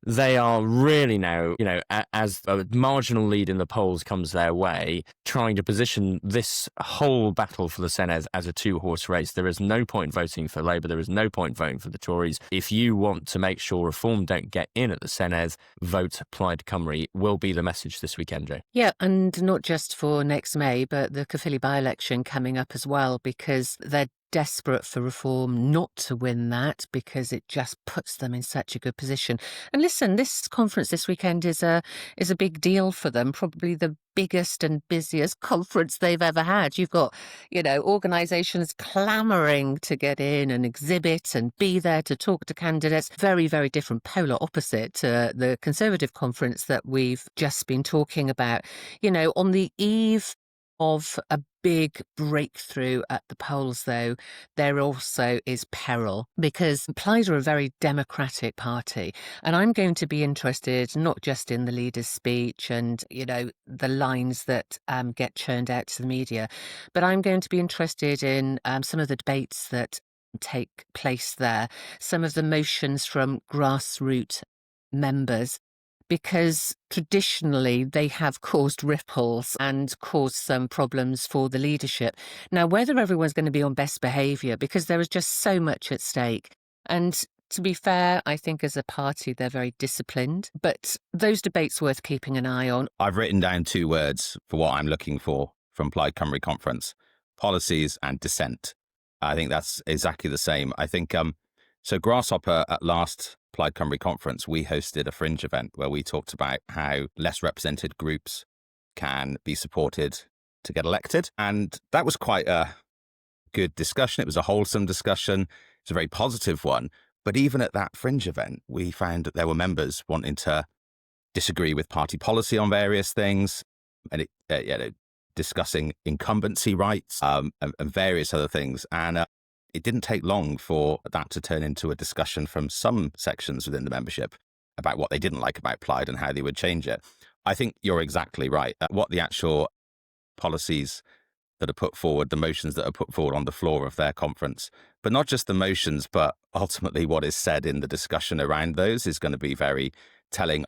they are really now, as a marginal lead in the polls comes their way, trying to position this whole battle for the Senedd as a two-horse race. There is no point voting for Labour. There is no point voting for the Tories. If you want to make sure reform don't get in at the Senedd, vote Plaid Cymru will be the message this weekend, Joe. Yeah, and not just for next May, but the Caerphilly by-election coming up as well, because they're desperate for reform not to win that, because it just puts them in such a good position. And listen, this conference this weekend is a big deal for them, probably the biggest and busiest conference they've ever had. You've got, organisations clamouring to get in and exhibit and be there to talk to candidates. Very, very different, polar opposite to the Conservative conference that we've just been talking about. On the eve of a big breakthrough at the polls, though, there also is peril, because Plaid are a very democratic party, and I'm going to be interested not just in the leader's speech and, the lines that get churned out to the media, but I'm going to be interested in some of the debates that take place there, some of the motions from grassroots members, because traditionally they have caused ripples and caused some problems for the leadership. Now, whether everyone's going to be on best behaviour, because there is just so much at stake. And to be fair, I think as a party, they're very disciplined, but those debates worth keeping an eye on. I've written down 2 words for what I'm looking for from Plaid Cymru Conference: policies and dissent. I think that's exactly the same. I think, so Grasshopper at last Plaid Cymru Conference, we hosted a fringe event where we talked about how less represented groups can be supported to get elected. And that was quite a good discussion. It was a wholesome discussion. It's a very positive one. But even at that fringe event, we found that there were members wanting to disagree with party policy on various things, and discussing incumbency rights and various other things. And it didn't take long for that to turn into a discussion from some sections within the membership about what they didn't like about Plaid and how they would change it. I think you're exactly right. What the actual policies that are put forward, the motions that are put forward on the floor of their conference, but not just the motions, but ultimately what is said in the discussion around those is going to be very telling.